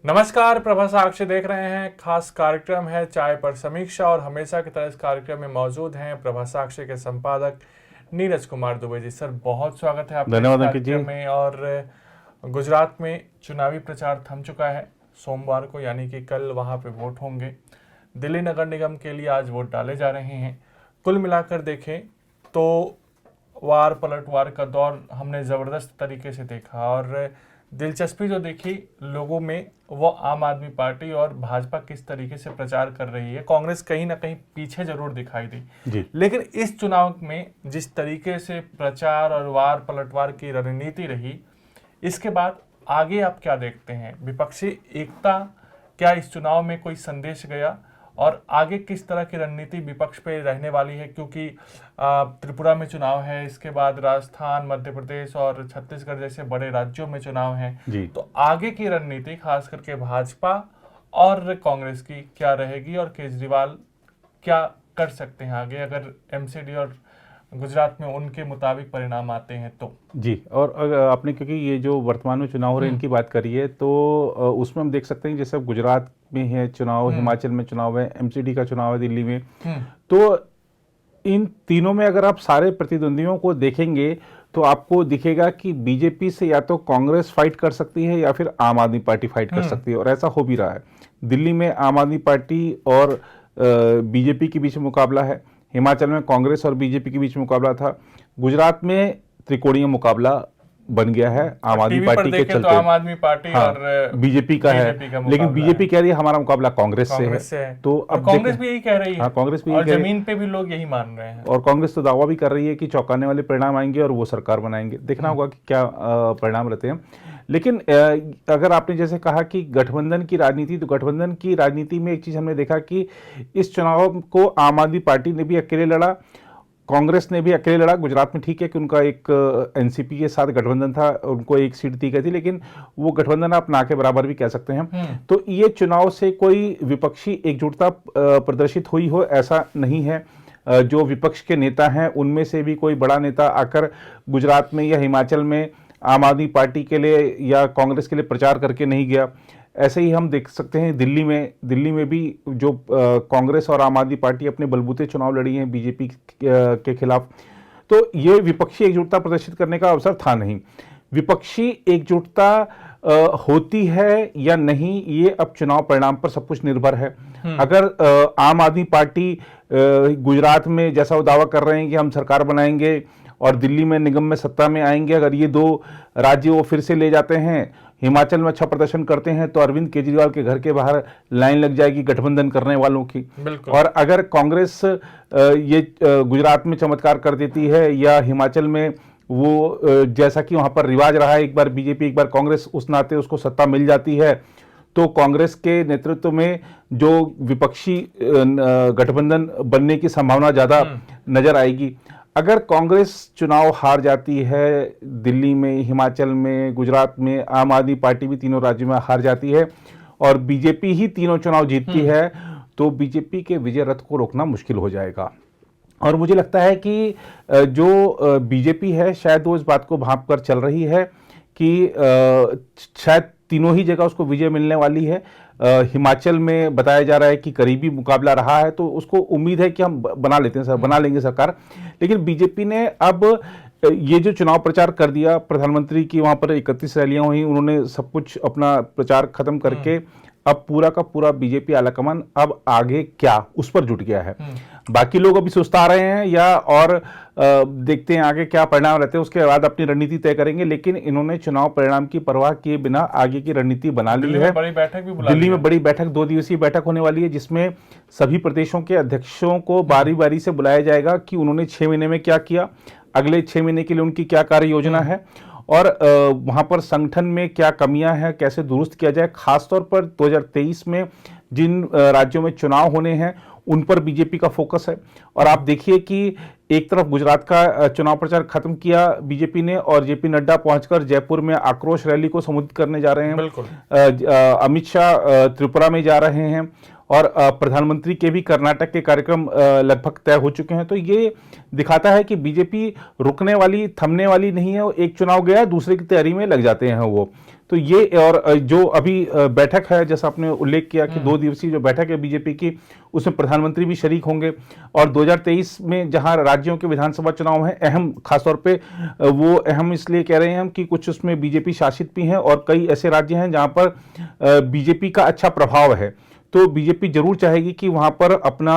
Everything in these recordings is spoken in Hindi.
नमस्कार, प्रभा साक्षी देख रहे हैं। खास कार्यक्रम है चाय पर समीक्षा और हमेशा की तरह इस कार्यक्रम में मौजूद हैं प्रभा साक्षी के संपादक नीरज कुमार दुबे जी। सर, बहुत स्वागत है आपका इस कार्यक्रम में। और गुजरात में चुनावी प्रचार थम चुका है। सोमवार को यानी कि कल वहां पे वोट होंगे। दिल्ली नगर निगम के लिए आज वोट डाले जा रहे हैं। कुल मिलाकर देखें तो वार पलटवार का दौर हमने ज़बरदस्त तरीके से देखा और दिलचस्पी जो देखी लोगों में वो आम आदमी पार्टी और भाजपा किस तरीके से प्रचार कर रही है। कांग्रेस कहीं ना कहीं पीछे जरूर दिखाई दी, लेकिन इस चुनाव में जिस तरीके से प्रचार और वार पलटवार की रणनीति रही, इसके बाद आगे आप क्या देखते हैं? विपक्षी एकता क्या इस चुनाव में कोई संदेश गया और आगे किस तरह की रणनीति विपक्ष पे रहने वाली है? क्योंकि त्रिपुरा में चुनाव है, इसके बाद राजस्थान, मध्य प्रदेश और छत्तीसगढ़ जैसे बड़े राज्यों में चुनाव है। तो आगे की रणनीति खास करके भाजपा और कांग्रेस की क्या रहेगी और केजरीवाल क्या कर सकते हैं आगे अगर एमसीडी और गुजरात में उनके मुताबिक परिणाम आते हैं तो? जी, और आपने क्योंकि ये जो वर्तमान में चुनाव हो रहे हैं इनकी बात करी है, तो उसमें हम देख सकते हैं जैसे गुजरात में है चुनाव, हिमाचल में चुनाव है, एमसीडी का चुनाव है दिल्ली में। तो इन तीनों में अगर आप सारे प्रतिद्वंदियों को देखेंगे तो आपको दिखेगा कि बीजेपी से या तो कांग्रेस फाइट कर सकती है या फिर आम आदमी पार्टी फाइट कर सकती है, और ऐसा हो भी रहा है। दिल्ली में आम आदमी पार्टी और बीजेपी के बीच मुकाबला है, हिमाचल में कांग्रेस और बीजेपी के बीच मुकाबला था, गुजरात में त्रिकोणीय मुकाबला बन गया है आम आदमी पार्टी के चलते। तो आम आदमी पार्टी और बीजेपी का है, लेकिन बीजेपी कह रही है हमारा मुकाबला कांग्रेस से है। तो अब कांग्रेस भी यही कह रही है। कांग्रेस भी और जमीन पे भी लोग यही मान रहे हैं, और कांग्रेस तो दावा भी कर रही है कि चौंकाने वाले परिणाम आएंगे और वो सरकार बनाएंगे। देखना होगा कि क्या परिणाम रहते हैं। लेकिन अगर आपने जैसे कहा कि गठबंधन की राजनीति, तो गठबंधन की राजनीति में एक चीज हमने देखा कि इस चुनाव को आम आदमी पार्टी ने भी अकेले लड़ा, कांग्रेस ने भी अकेले लड़ा। गुजरात में ठीक है कि उनका एक एनसीपी के साथ गठबंधन था, उनको एक सीट दी गई थी, लेकिन वो गठबंधन आप ना के बराबर भी कह सकते हैं। तो ये चुनाव से कोई विपक्षी एकजुटता प्रदर्शित हुई हो ऐसा नहीं है। जो विपक्ष के नेता हैं उनमें से भी कोई बड़ा नेता आकर गुजरात में या हिमाचल में आम आदमी पार्टी के लिए या कांग्रेस के लिए प्रचार करके नहीं गया। ऐसे ही हम देख सकते हैं दिल्ली में भी जो कांग्रेस और आम आदमी पार्टी अपने बलबूते चुनाव लड़ी हैं बीजेपी के खिलाफ, तो ये विपक्षी एकजुटता प्रदर्शित करने का अवसर था नहीं। विपक्षी एकजुटता होती है या नहीं, ये अब चुनाव परिणाम पर सब कुछ निर्भर है। अगर आम आदमी पार्टी गुजरात में जैसा वो दावा कर रहे हैं कि हम सरकार बनाएंगे और दिल्ली में निगम में सत्ता में आएंगे, अगर ये दो राज्य वो फिर से ले जाते हैं, हिमाचल में अच्छा प्रदर्शन करते हैं, तो अरविंद केजरीवाल के घर के बाहर लाइन लग जाएगी गठबंधन करने वालों की। और अगर कांग्रेस ये गुजरात में चमत्कार कर देती है या हिमाचल में वो जैसा कि वहां पर रिवाज रहा है, एक बार बीजेपी एक बार कांग्रेस, उस नाते उसको सत्ता मिल जाती है, तो कांग्रेस के नेतृत्व में जो विपक्षी गठबंधन बनने की संभावना ज्यादा नजर आएगी। अगर कांग्रेस चुनाव हार जाती है दिल्ली में, हिमाचल में, गुजरात में, आम आदमी पार्टी भी तीनों राज्यों में हार जाती है और बीजेपी ही तीनों चुनाव जीतती है, तो बीजेपी के विजय रथ को रोकना मुश्किल हो जाएगा। और मुझे लगता है कि जो बीजेपी है शायद वो इस बात को भांप कर चल रही है कि शायद तीनों ही जगह उसको विजय मिलने वाली है। हिमाचल में बताया जा रहा है कि करीबी मुकाबला रहा है, तो उसको उम्मीद है कि हम बना लेंगे सरकार। लेकिन बीजेपी ने अब ये जो चुनाव प्रचार कर दिया, प्रधानमंत्री की वहां पर 31 रैलियां हुई, उन्होंने सब कुछ अपना प्रचार खत्म करके अब पूरा का पूरा बीजेपी आलाकमान अब आगे क्या उस पर जुट गया है। बाकी लोग अभी सुस्ता रहे हैं या और देखते हैं आगे क्या परिणाम रहते हैं, उसके बाद अपनी रणनीति तय करेंगे। लेकिन इन्होंने चुनाव परिणाम की परवाह किए बिना आगे की रणनीति बना ली है। बड़ी बैठक भी बुला दिल्ली में बड़ी बैठक, 2 दिवसीय बैठक होने वाली है, जिसमें सभी प्रदेशों के अध्यक्षों को बारी बारी से बुलाया जाएगा कि उन्होंने 6 महीने में क्या किया, अगले 6 महीने के लिए उनकी क्या कार्य योजना है और वहां पर संगठन में क्या कमियां हैं, कैसे दुरुस्त किया जाए। खासतौर पर 2023 में जिन राज्यों में चुनाव होने हैं उन पर बीजेपी का फोकस है। और आप देखिए कि एक तरफ गुजरात का चुनाव प्रचार खत्म किया बीजेपी ने और जेपी नड्डा पहुंचकर जयपुर में आक्रोश रैली को संबोधित करने जा रहे हैं। अमित शाह त्रिपुरा में जा रहे हैं और प्रधानमंत्री के भी कर्नाटक के कार्यक्रम लगभग तय हो चुके हैं। तो ये दिखाता है कि बीजेपी रुकने वाली, थमने वाली नहीं है। एक चुनाव गया, दूसरे की तैयारी में लग जाते हैं वो। तो ये, और जो अभी बैठक है, जैसा आपने उल्लेख किया कि 2 दिवसीय जो बैठक है बीजेपी की, उसमें प्रधानमंत्री भी शरीक होंगे। और 2023 में जहां राज्यों के विधानसभा चुनाव हैं, अहम, खासतौर पे वो अहम इसलिए कह रहे हैं हम कि कुछ उसमें बीजेपी शासित भी हैं और कई ऐसे राज्य हैं जहां पर बीजेपी का अच्छा प्रभाव है। तो बीजेपी जरूर चाहेगी कि वहां पर अपना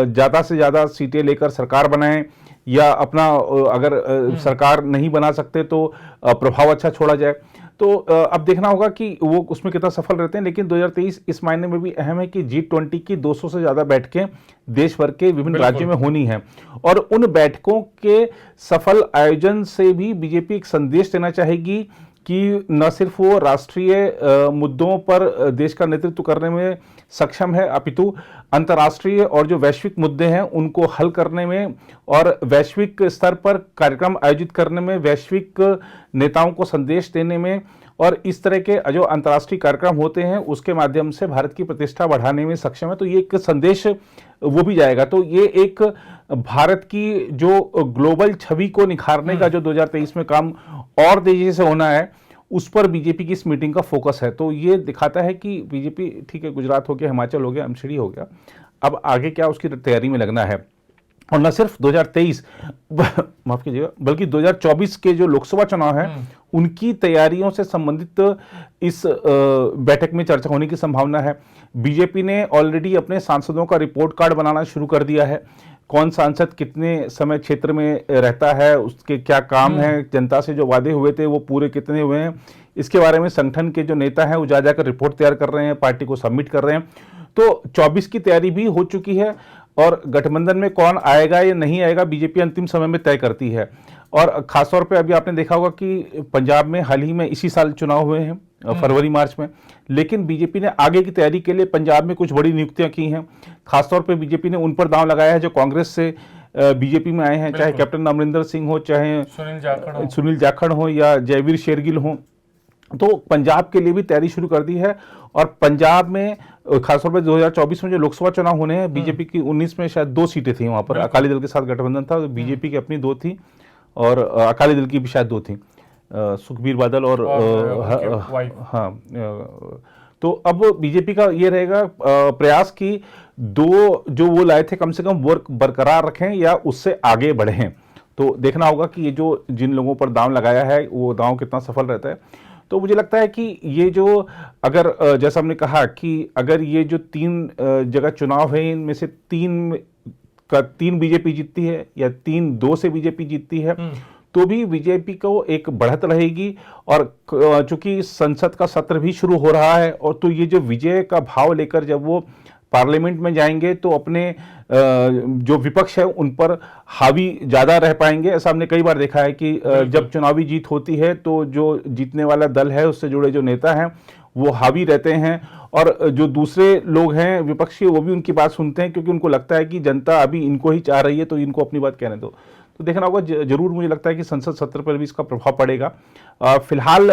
ज्यादा से ज्यादा सीटें लेकर सरकार बनाएं, या अपना अगर सरकार नहीं बना सकते तो प्रभाव अच्छा छोड़ा जाए। तो अब देखना होगा कि वो उसमें कितना सफल रहते हैं। लेकिन 2023 इस मायने में भी अहम है कि G20 की 200 से ज्यादा बैठकें देश भर के विभिन्न राज्यों में होनी है, और उन बैठकों के सफल आयोजन से भी बीजेपी एक संदेश देना चाहेगी कि न सिर्फ वो राष्ट्रीय मुद्दों पर देश का नेतृत्व करने में सक्षम है, अपितु अंतर्राष्ट्रीय और जो वैश्विक मुद्दे हैं उनको हल करने में और वैश्विक स्तर पर कार्यक्रम आयोजित करने में, वैश्विक नेताओं को संदेश देने में, और इस तरह के जो अंतर्राष्ट्रीय कार्यक्रम होते हैं उसके माध्यम से भारत की प्रतिष्ठा बढ़ाने में सक्षम है। तो ये एक संदेश वो भी जाएगा। तो ये एक भारत की जो ग्लोबल छवि को निखारने का जो 2023 में काम और तेजी से होना है, उस पर बीजेपी की इस मीटिंग का फोकस है। तो ये दिखाता है कि बीजेपी, ठीक है, गुजरात हो गया, हिमाचल हो गया, एमसीडी हो गया, अब आगे क्या उसकी तैयारी में लगना है। और न सिर्फ 2023, माफ कीजिएगा, बल्कि 2024 के जो लोकसभा चुनाव हैं उनकी तैयारियों से संबंधित इस बैठक में चर्चा होने की संभावना है। बीजेपी ने ऑलरेडी अपने सांसदों का रिपोर्ट कार्ड बनाना शुरू कर दिया है। कौन सांसद कितने समय क्षेत्र में रहता है, उसके क्या काम है, जनता से जो वादे हुए थे वो पूरे कितने हुए हैं, इसके बारे में संगठन के जो नेता हैं वो जा जाकर रिपोर्ट तैयार कर रहे हैं, पार्टी को सबमिट कर रहे हैं। तो 24 की तैयारी भी हो चुकी है, और गठबंधन में कौन आएगा या नहीं आएगा बीजेपी अंतिम समय में तय करती है। और खासतौर पे अभी आपने देखा होगा कि पंजाब में हाल ही में इसी साल चुनाव हुए हैं, फरवरी मार्च में, लेकिन बीजेपी ने आगे की तैयारी के लिए पंजाब में कुछ बड़ी नियुक्तियां की हैं। खासतौर पे बीजेपी ने उन पर दांव लगाया है जो कांग्रेस से बीजेपी में आए हैं, चाहे कैप्टन अमरिंदर सिंह हो, चाहे सुनील जाखड़ हो या जयवीर शेरगिल हो। तो पंजाब के लिए भी तैयारी शुरू कर दी है। और पंजाब में खासतौर पर 2024 में जो लोकसभा चुनाव होने हैं, बीजेपी की 19 में शायद 2 सीटें थी, वहां पर अकाली दल के साथ गठबंधन था, तो बीजेपी की अपनी 2 थी और अकाली दल की भी शायद 2 थी, सुखबीर बादल और हाँ। तो अब बीजेपी का ये रहेगा प्रयास कि 2 जो वो लाए थे कम से कम वर्क बरकरार रखें या उससे आगे बढ़ें। तो देखना होगा कि ये जो जिन लोगों पर दांव लगाया है वो दांव कितना सफल रहता है। तो मुझे लगता है कि ये जो, अगर जैसा हमने कहा कि अगर ये जो 3 जगह चुनाव है, इनमें से 3 बीजेपी जीतती है या 3-2 से बीजेपी जीतती है, तो भी बीजेपी को एक बढ़त रहेगी। और चूंकि संसद का सत्र भी शुरू हो रहा है, और तो ये जो विजय का भाव लेकर जब वो पार्लियामेंट में जाएंगे तो अपने जो विपक्ष है उन पर हावी ज्यादा रह पाएंगे। ऐसा हमने कई बार देखा है कि जब चुनावी जीत होती है तो जो जीतने वाला दल है उससे जुड़े जो नेता हैं वो हावी रहते हैं, और जो दूसरे लोग हैं विपक्षी वो भी उनकी बात सुनते हैं, क्योंकि उनको लगता है कि जनता अभी इनको ही चाह रही है तो इनको अपनी बात कहने दो। तो देखना होगा जरूर, मुझे लगता है कि संसद सत्र पर भी इसका प्रभाव पड़ेगा। फिलहाल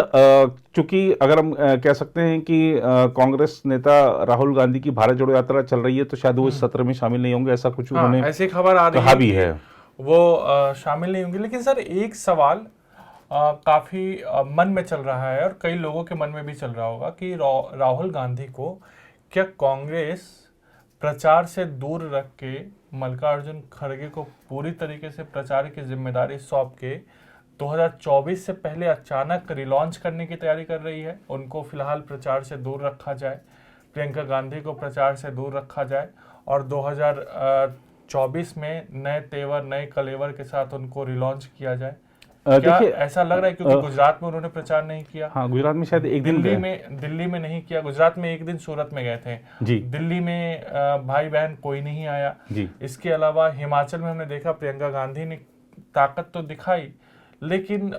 चूंकि अगर हम कह सकते हैं कि कांग्रेस नेता राहुल गांधी की भारत जोड़ो यात्रा चल रही है, तो शायद वो इस सत्र में शामिल नहीं होंगे, ऐसा कुछ उन्होंने ऐसी खबर आ रही कहा भी है, वो शामिल नहीं होंगे। लेकिन सर एक सवाल काफी मन में चल रहा है और कई लोगों के मन में भी चल रहा होगा कि राहुल गांधी को क्या कांग्रेस प्रचार से दूर रख के मल्लिकार्जुन खड़गे को पूरी तरीके से प्रचार की जिम्मेदारी सौंप के 2024 से पहले अचानक रिलॉन्च करने की तैयारी कर रही है। उनको फिलहाल प्रचार से दूर रखा जाए, प्रियंका गांधी को प्रचार से दूर रखा जाए और 2024 में नए तेवर, नए कलेवर के साथ उनको रिलॉन्च किया जाए। क्या ऐसा लग रहा है, क्योंकि गुजरात में उन्होंने प्रचार नहीं किया। हाँ, गुजरात में शायद एक दिन दिल्ली में नहीं किया, गुजरात में एक दिन सूरत में गए थे जी। दिल्ली में भाई बहन कोई नहीं आया जी। इसके अलावा हिमाचल में हमने देखा प्रियंका गांधी ने ताकत तो दिखाई लेकिन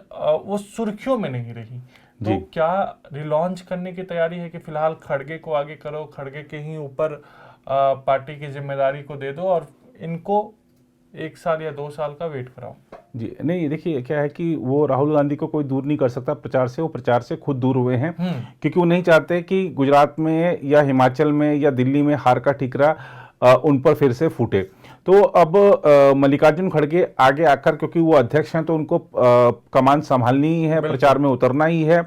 वो सुर्खियों में नहीं रही। तो क्या रिलॉन्च करने की तैयारी है कि फिलहाल खड़गे को आगे करो, खड़गे के ही ऊपर पार्टी की जिम्मेदारी को दे दो और इनको 1 साल या 2 साल का वेट कराओ? जी नहीं, देखिए क्या है कि वो राहुल गांधी को कोई दूर नहीं कर सकता प्रचार से, वो प्रचार से खुद दूर हुए हैं, क्योंकि वो नहीं चाहते कि गुजरात में या हिमाचल में या दिल्ली में हार का ठीकरा उन पर फिर से फूटे। तो अब मल्लिकार्जुन खड़गे आगे आकर, क्योंकि वो अध्यक्ष हैं, तो उनको कमान संभालनी ही है, प्रचार में उतरना ही है।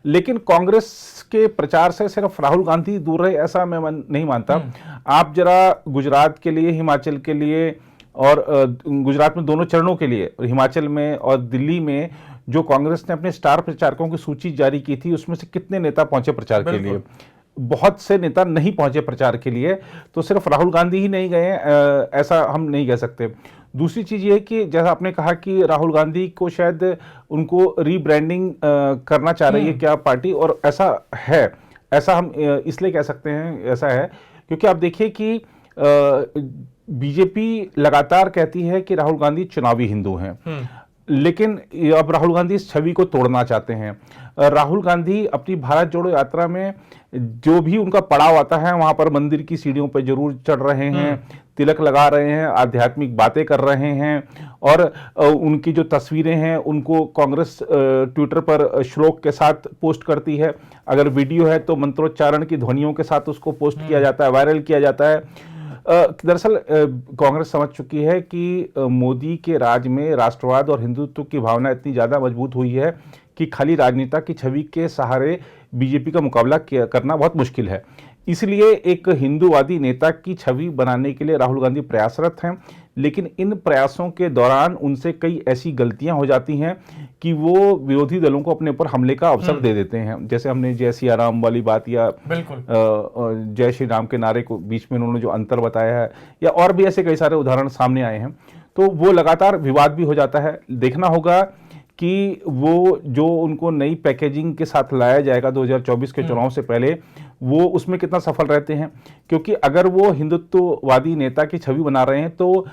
लेकिन कांग्रेस के प्रचार से सिर्फ राहुल गांधी दूर रहे ऐसा मैं नहीं मानता। आप जरा गुजरात के लिए, हिमाचल के लिए और गुजरात में दोनों चरणों के लिए, हिमाचल में और दिल्ली में जो कांग्रेस ने अपने स्टार प्रचारकों की सूची जारी की थी, उसमें से कितने नेता पहुंचे प्रचार के लिए? बहुत से नेता नहीं पहुंचे प्रचार के लिए। तो सिर्फ राहुल गांधी ही नहीं गए ऐसा हम नहीं कह सकते। दूसरी चीज ये कि जैसा आपने कहा कि राहुल गांधी को शायद उनको रीब्रांडिंग करना चाह रही है क्या पार्टी, और ऐसा है, ऐसा हम इसलिए कह सकते हैं ऐसा है क्योंकि आप देखिए कि बीजेपी लगातार कहती है कि राहुल गांधी चुनावी हिंदू हैं, लेकिन अब राहुल गांधी इस छवि को तोड़ना चाहते हैं। राहुल गांधी अपनी भारत जोड़ो यात्रा में जो भी उनका पड़ाव आता है वहां पर मंदिर की सीढ़ियों पर जरूर चढ़ रहे हैं, तिलक लगा रहे हैं, आध्यात्मिक बातें कर रहे हैं, और उनकी जो तस्वीरें हैं उनको कांग्रेस ट्विटर पर श्लोक के साथ पोस्ट करती है। अगर वीडियो है तो मंत्रोच्चारण की ध्वनियों के साथ उसको पोस्ट किया जाता है, वायरल किया जाता है। दरअसल कांग्रेस समझ चुकी है कि मोदी के राज में राष्ट्रवाद और हिंदुत्व की भावना इतनी ज़्यादा मजबूत हुई है कि खाली राजनेता की छवि के सहारे बीजेपी का मुकाबला करना बहुत मुश्किल है। इसलिए एक हिंदूवादी नेता की छवि बनाने के लिए राहुल गांधी प्रयासरत हैं, लेकिन इन प्रयासों के दौरान उनसे कई ऐसी गलतियां हो जाती हैं कि वो विरोधी दलों को अपने ऊपर हमले का अवसर दे देते हैं। जैसे हमने जय सिया राम वाली बात, या जय श्री राम के नारे को बीच में उन्होंने जो अंतर बताया है, या और भी ऐसे कई सारे उदाहरण सामने आए हैं। तो वो लगातार विवाद भी हो जाता है। देखना होगा कि वो जो उनको नई पैकेजिंग के साथ लाया जाएगा 2024 के चुनाव से पहले, वो उसमें कितना सफल रहते हैं। क्योंकि अगर वो हिंदुत्ववादी नेता की छवि बना रहे हैं तो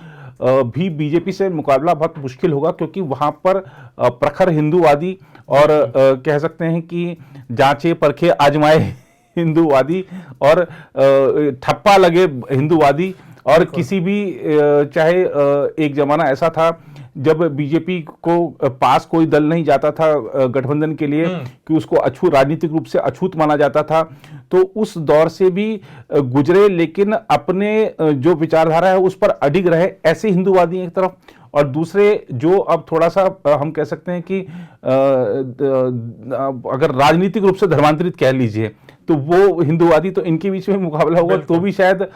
भी बीजेपी से मुकाबला बहुत मुश्किल होगा, क्योंकि वहां पर प्रखर हिंदूवादी और कह सकते हैं कि जांचे परखे आजमाए हिंदूवादी और ठप्पा लगे हिंदूवादी, और किसी भी चाहे एक जमाना ऐसा था जब बीजेपी को पास कोई दल नहीं जाता था गठबंधन के लिए कि उसको अछूत, राजनीतिक रूप से अछूत माना जाता था, तो उस दौर से भी गुजरे, लेकिन अपने जो विचारधारा है उस पर अडिग रहे। ऐसे हिंदूवादी एक तरफ, और दूसरे जो अब थोड़ा सा हम कह सकते हैं कि अगर राजनीतिक रूप से धर्मांतरित कह लीजिए, तो वो हिंदूवादी, तो इनके बीच में मुकाबला होगा तो भी शायद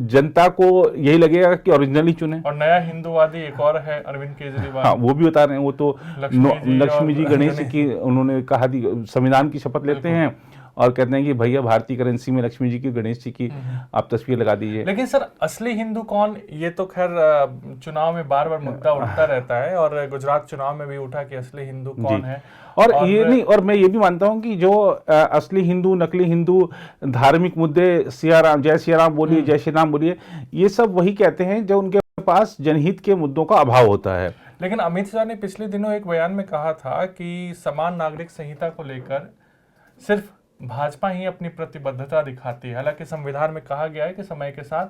जनता को यही लगेगा कि ओरिजिनली चुने। और नया हिंदूवादी एक और है, अरविंद केजरीवाल। हाँ, वो भी बता रहे हैं, वो तो लक्ष्मी जी गणेश की उन्होंने कहा थी, संविधान की शपथ लेते हैं और कहते हैं कि भैया भारतीय करेंसी में लक्ष्मी जी की, गणेश जी की आप तस्वीर लगा दीजिए। लेकिन सर, असली हिंदू कौन, ये तो खैर चुनाव में बार बार मुद्दा उठता रहता है, और गुजरात चुनाव में भी उठा कि असली हिंदू कौन है। और ये नहीं, और मैं ये भी मानता हूं कि जो असली हिंदू, नकली हिंदू, धार्मिक मुद्दे, सियाराम, जय सियाराम बोलिए, जय श्री राम बोलिए, ये सब वही कहते हैं जो उनके पास जनहित के मुद्दों का अभाव होता है। लेकिन अमित शाह ने पिछले दिनों एक बयान में कहा था कि समान नागरिक संहिता को लेकर सिर्फ भाजपा ही अपनी प्रतिबद्धता दिखाती है। हालांकि संविधान में कहा गया है कि समय के साथ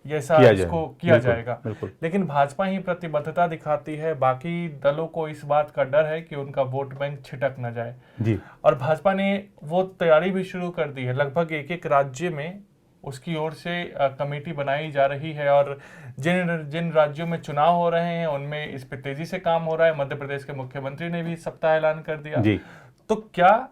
जैसा इसको किया जाएगा, लेकिन भाजपा ही प्रतिबद्धता दिखाती है। बाकी दलों को इस बात का डर है कि उनका वोट बैंक छिटक न जाए जी। और भाजपा ने वो तैयारी भी शुरू कर दी है। लगभग एक एक राज्य में उसकी ओर से कमेटी बनाई जा रही है, और जिन राज्यों में चुनाव हो रहे हैं उनमें इस पे तेजी से काम हो रहा है। मध्य प्रदेश के मुख्यमंत्री ने भी इस सप्ताह ऐलान कर दिया जी। तो क्या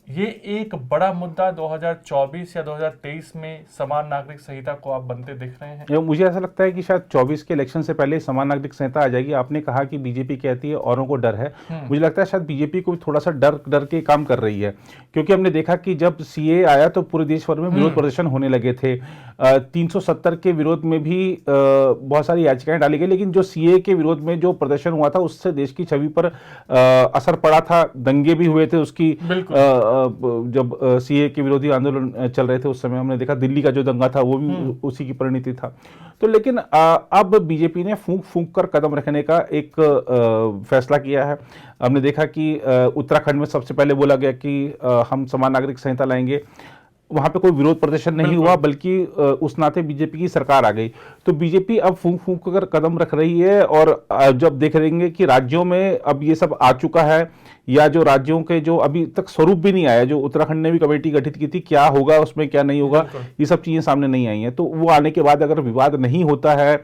ये एक बड़ा मुद्दा 2024 या 2023 में समान नागरिक संहिता को आप बनते दिख रहे हैं? मुझे ऐसा लगता है कि शायद 24 के इलेक्शन से पहले समान नागरिक संहिता आ जाएगी। आपने कहा कि बीजेपी कहती है औरों को डर है, मुझे लगता है शायद बीजेपी को भी थोड़ा सा डर के काम कर रही है, क्योंकि हमने देखा कि जब सीए आया तो पूरे देश भर में विरोध प्रदर्शन होने लगे थे। 370 के विरोध में भी बहुत सारी याचिकाएं डाली गई, लेकिन जो सीए के विरोध में जो प्रदर्शन हुआ था उससे देश की छवि पर असर पड़ा था। दंगे भी हुए थे उसकी, जब सीए के विरोधी आंदोलन चल रहे थे उस समय हमने देखा दिल्ली का जो दंगा था वो भी उसी की परिणति था। तो लेकिन अब बीजेपी ने फूंक कर कदम रखने का एक फैसला किया है। हमने देखा कि उत्तराखंड में सबसे पहले बोला गया कि हम समान नागरिक संहिता लाएंगे। वहां पे कोई विरोध प्रदर्शन नहीं हुआ, बल्कि उस नाते बीजेपी की सरकार आ गई। तो बीजेपी अब फूंक फूंक कर कदम रख रही है, और जब देख रहेंगे कि राज्यों में अब ये सब आ चुका है, या जो राज्यों के जो अभी तक स्वरूप भी नहीं आया, जो उत्तराखंड ने भी कमेटी गठित की थी, क्या होगा उसमें क्या नहीं होगा, ये सब चीजें सामने नहीं आई हैं। तो वो आने के बाद अगर विवाद नहीं होता है,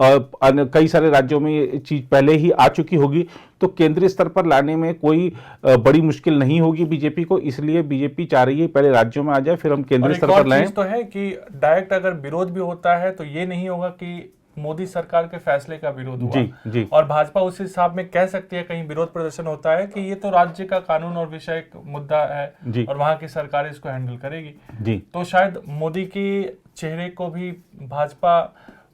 कई सारे राज्यों में ये चीज पहले ही आ चुकी होगी, तो केंद्रीय स्तर पर लाने में कोई बड़ी मुश्किल नहीं होगी बीजेपी को। इसलिए बीजेपी चाह रही है पहले राज्यों में आ जाए, फिर हम केंद्रीय स्तर पर लाएं। तो है कि डायरेक्ट अगर विरोध भी होता है तो ये नहीं होगा कि मोदी सरकार के फैसले का विरोध हुआ। जी। और भाजपा उस हिसाब में कह सकती है, कहीं विरोध प्रदर्शन होता है कि ये तो राज्य का कानून और विषय मुद्दा है और वहां की सरकार इसको हैंडल करेगी जी। तो शायद मोदी के चेहरे को भी भाजपा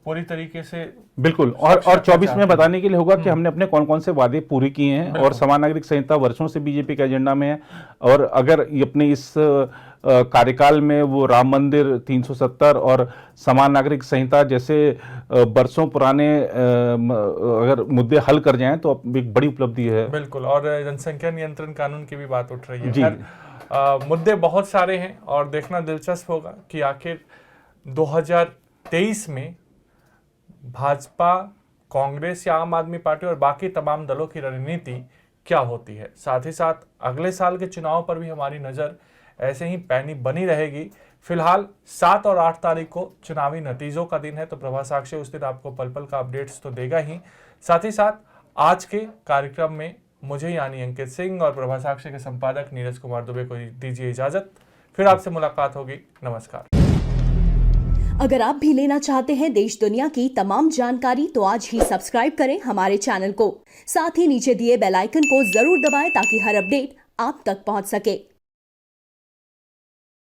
पूरी तरीके से बिल्कुल, और 24 में बताने के लिए होगा कि हमने अपने कौन कौन से वादे पूरे किए हैं। और समान नागरिक संहिता वर्षों से बीजेपी के एजेंडा में है, और अगर अपने इस कार्यकाल में वो राम मंदिर 370 और समान नागरिक संहिता जैसे वर्षों पुराने अगर मुद्दे हल कर जाएं तो एक बड़ी उपलब्धि है। बिल्कुल, और जनसंख्या नियंत्रण कानून की भी बात उठ रही है। मुद्दे बहुत सारे हैं और देखना दिलचस्प होगा कि आखिर 2023 में भाजपा, कांग्रेस या आम आदमी पार्टी और बाकी तमाम दलों की रणनीति क्या होती है। साथ ही साथ अगले साल के चुनाव पर भी हमारी नज़र ऐसे ही पैनी बनी रहेगी। फिलहाल 7 और 8 तारीख को चुनावी नतीजों का दिन है, तो प्रभा साक्षी उस दिन आपको पल पल का अपडेट्स तो देगा ही। साथ ही साथ आज के कार्यक्रम में मुझे यानी अंकित सिंह और प्रभा साक्षी के संपादक नीरज कुमार दुबे को दीजिए इजाजत। फिर आपसे मुलाकात होगी। नमस्कार। अगर आप भी लेना चाहते हैं देश दुनिया की तमाम जानकारी तो आज ही सब्सक्राइब करें हमारे चैनल को। साथ ही नीचे दिए बेल आइकन को जरूर दबाएं ताकि हर अपडेट आप तक पहुंच सके।